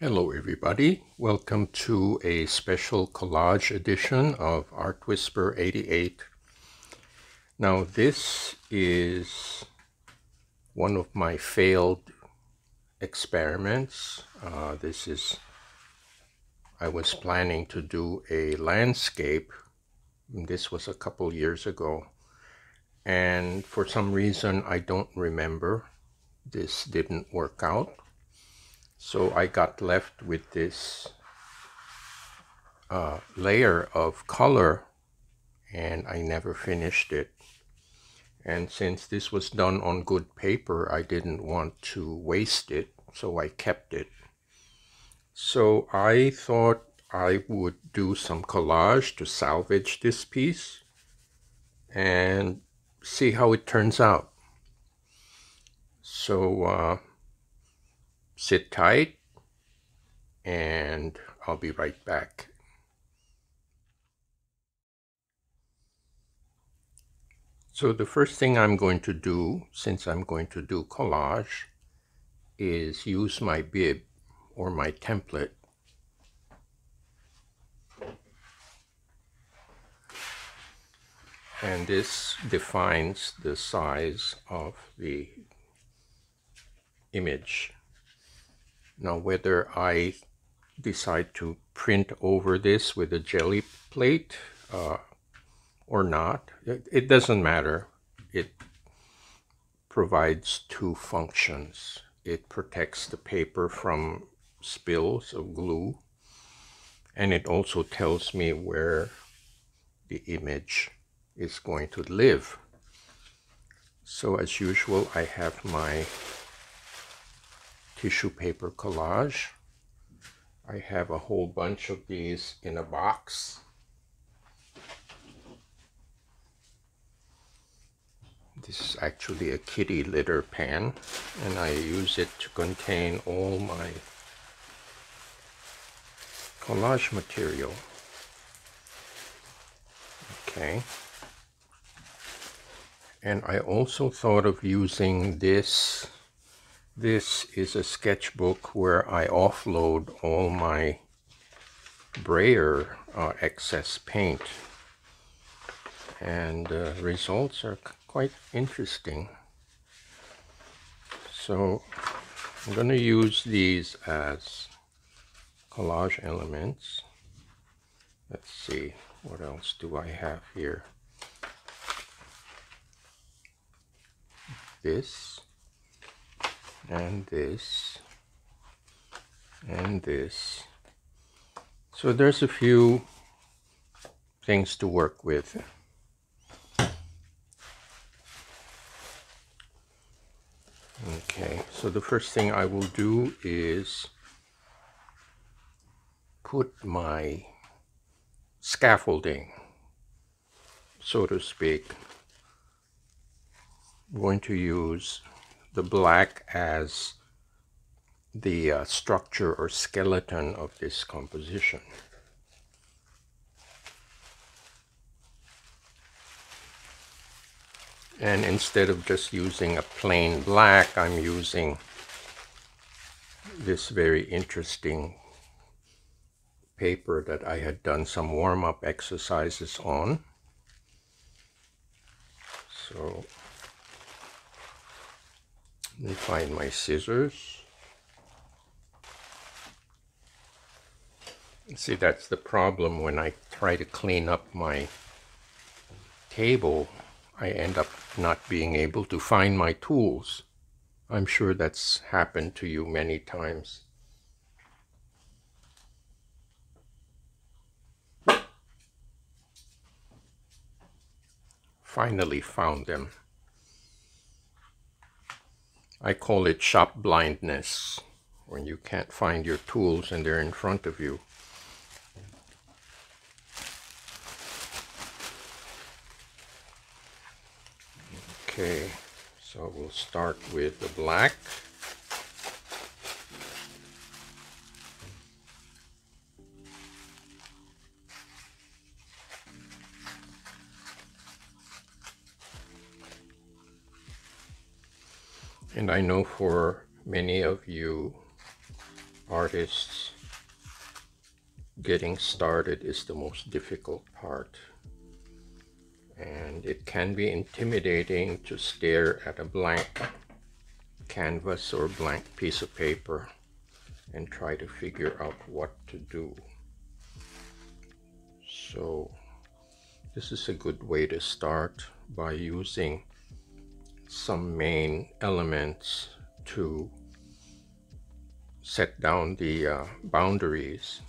Hello everybody, welcome to a special collage edition of Art Whisper 88. Now this is one of my failed experiments. I was planning to do a landscape. This was a couple years ago, and for some reason I don't remember, this didn't work out. So I got left with this layer of color and I never finished it. And since this was done on good paper, I didn't want to waste it, so I kept it. So I thought I would do some collage to salvage this piece and see how it turns out. So sit tight and I'll be right back. So the first thing I'm going to do, since I'm going to do collage, is use my bib or my template. And this defines the size of the image. Now whether I decide to print over this with a jelly plate or not, it doesn't matter. It provides two functions. It protects the paper from spills of glue, and it also tells me where the image is going to live. So as usual, I have my tissue paper collage. I have a whole bunch of these in a box. This is actually a kitty litter pan, and I use it to contain all my collage material. Okay. And I also thought of using this. This is a sketchbook where I offload all my brayer excess paint. And the results are quite interesting. So I'm going to use these as collage elements. Let's see, what else do I have here? This, and this, and this. So there's a few things to work with. Okay, so the first thing I will do is put my scaffolding, so to speak. I'm going to use the black as the structure or skeleton of this composition. And instead of just using a plain black, I'm using this very interesting paper that I had done some warm-up exercises on. So let me find my scissors. See, that's the problem when I try to clean up my table. I end up not being able to find my tools. I'm sure that's happened to you many times. Finally found them. I call it shop blindness, when you can't find your tools and they're in front of you. Okay, so we'll start with the black. And I know for many of you, artists, getting started is the most difficult part. And it can be intimidating to stare at a blank canvas or blank piece of paper and try to figure out what to do. So this is a good way to start, by using some main elements to set down the boundaries.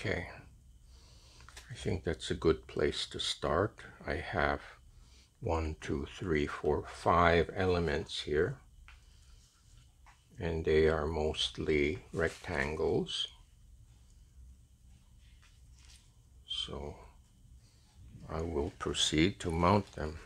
Okay, I think that's a good place to start. I have 1, 2, 3, 4, 5 elements here, and they are mostly rectangles. So I will proceed to mount them.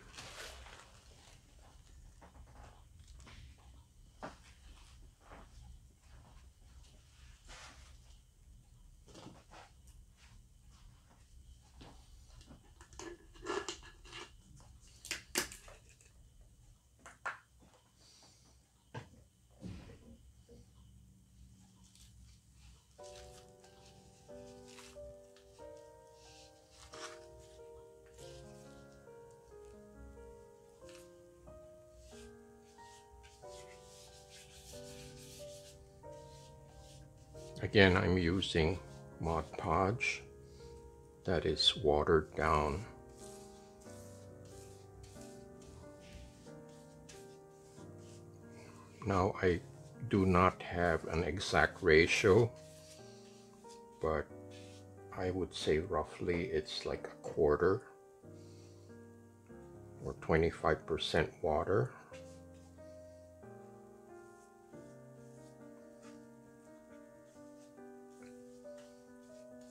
Again, I'm using Mod Podge that is watered down. Now, I do not have an exact ratio, but I would say roughly it's like a quarter or 25% water.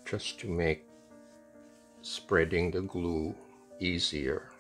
Just to make spreading the glue easier.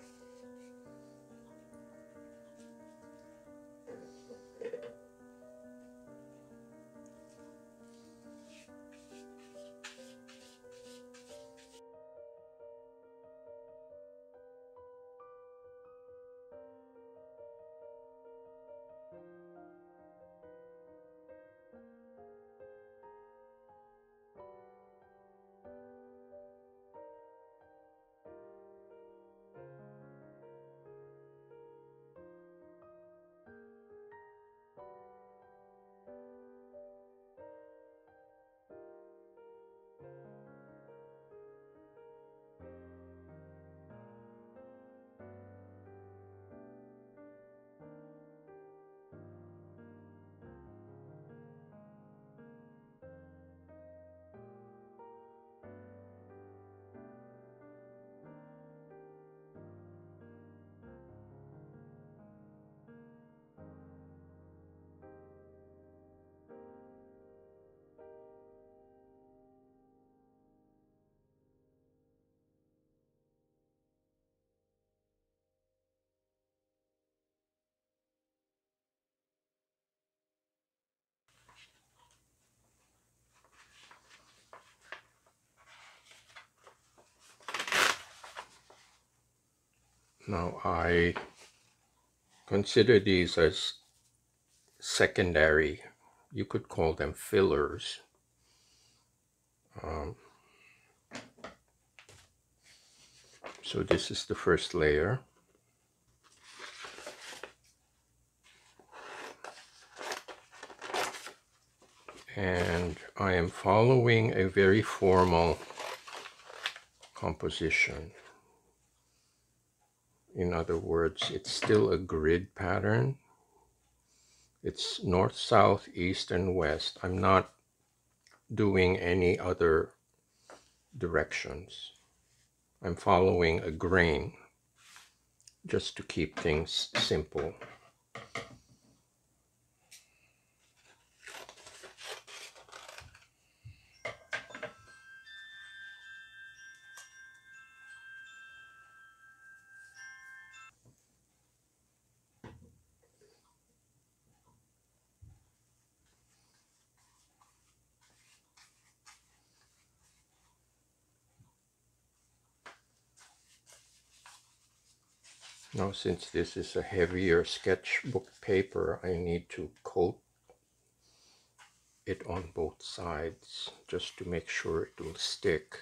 Now I consider these as secondary, you could call them fillers. So this is the first layer. And I am following a very formal composition. In other words, it's still a grid pattern. It's north, south, east, and west. I'm not doing any other directions. I'm following a grain just to keep things simple. Now, since this is a heavier sketchbook paper, I need to coat it on both sides just to make sure it will stick.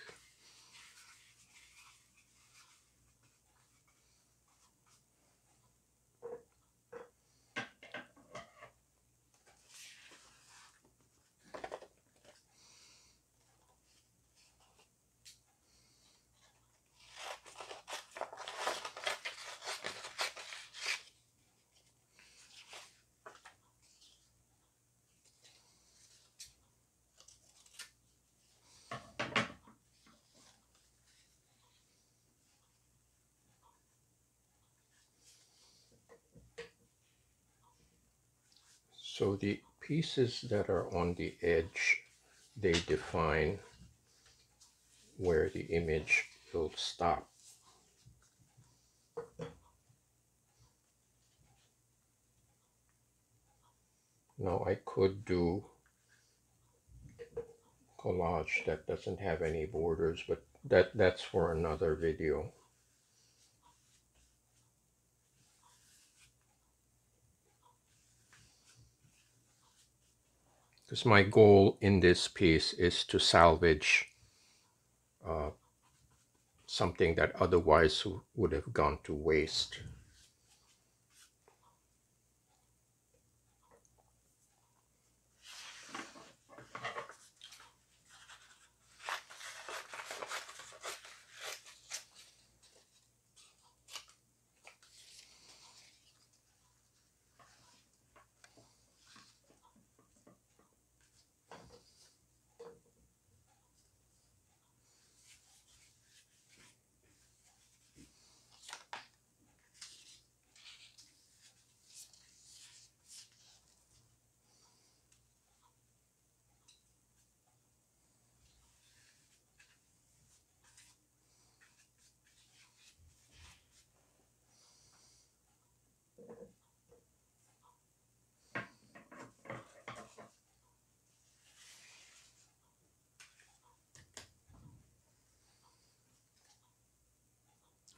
So the pieces that are on the edge, they define where the image will stop. Now I could do collage that doesn't have any borders, but that's for another video. Because my goal in this piece is to salvage something that otherwise would have gone to waste.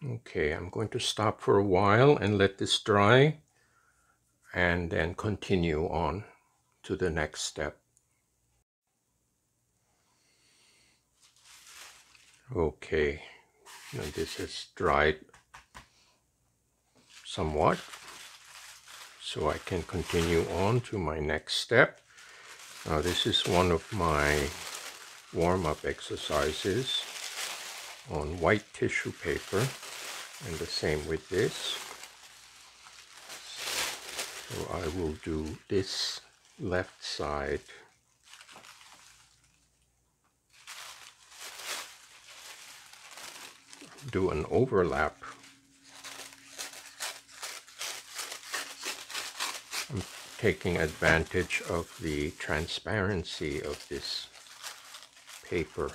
Okay, I'm going to stop for a while and let this dry and then continue on to the next step. Okay, now this has dried somewhat, so I can continue on to my next step. Now this is one of my warm-up exercises on white tissue paper, and the same with this. So I will do this left side. Do an overlap. I'm taking advantage of the transparency of this paper.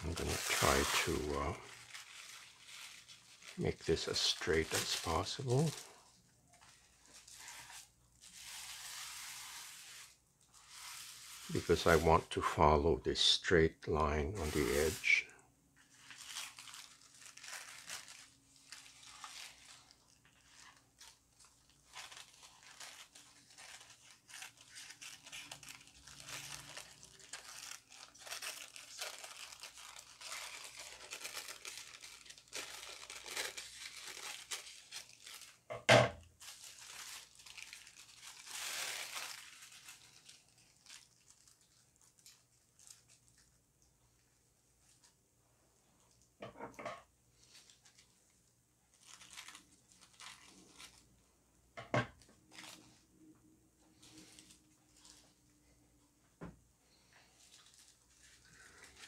I'm going to try to make this as straight as possible. Because I want to follow this straight line on the edge.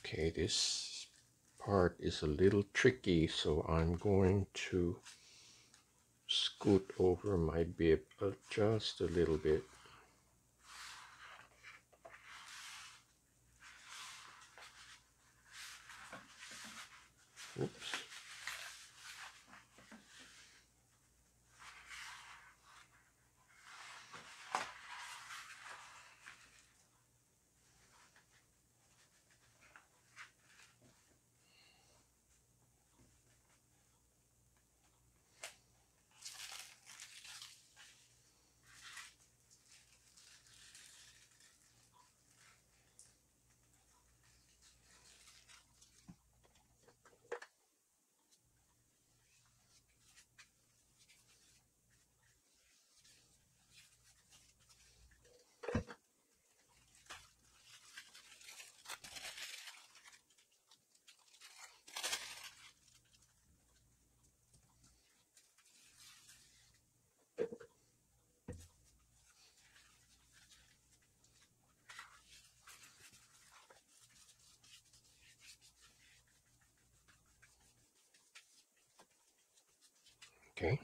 Okay, this part is a little tricky, so I'm going to scoot over my bib just a little bit. Oops. Okay.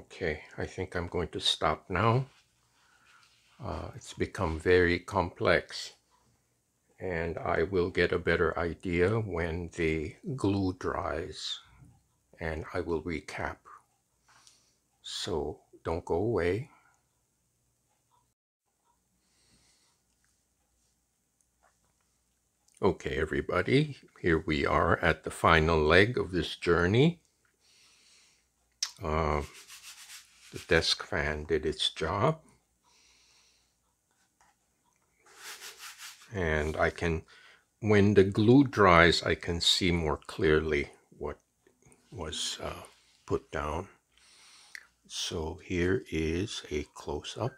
Okay, I think I'm going to stop now. It's become very complex, and I will get a better idea when the glue dries, and I will recap. So don't go away. Okay, everybody, here we are at the final leg of this journey. The desk fan did its job, and I can, when the glue dries, I can see more clearly what was put down. So here is a close-up.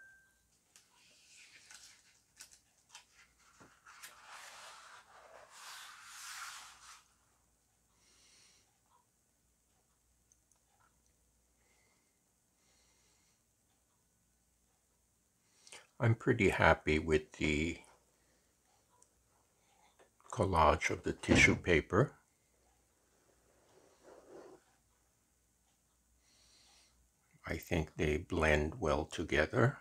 I'm pretty happy with the collage of the tissue paper. I think they blend well together.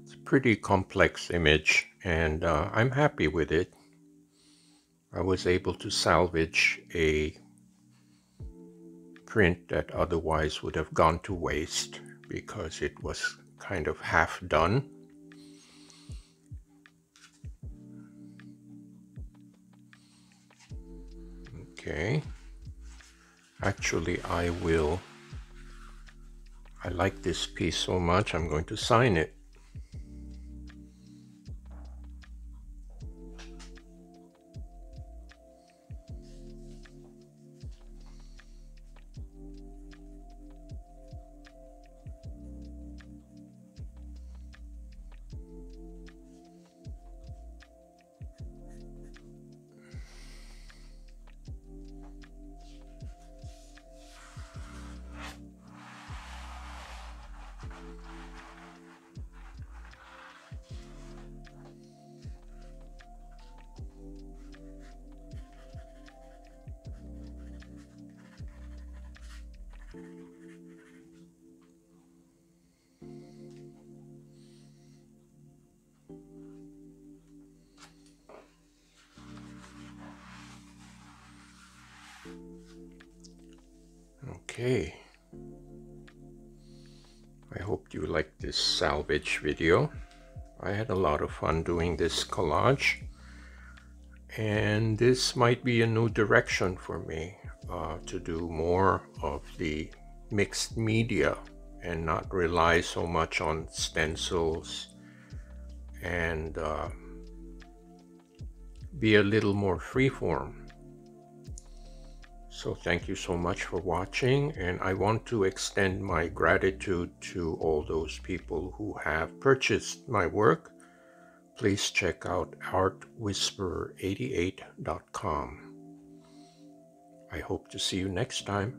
It's a pretty complex image, and I'm happy with it. I was able to salvage a print that otherwise would have gone to waste because it was kind of half done. Okay. Actually, I like this piece so much, I'm going to sign it. Okay. I hope you liked this salvage video. I had a lot of fun doing this collage, and this might be a new direction for me to do more of the mixed media and not rely so much on stencils, and be a little more freeform. So thank you so much for watching, and I want to extend my gratitude to all those people who have purchased my work. Please check out artwhisperer88.com. I hope to see you next time.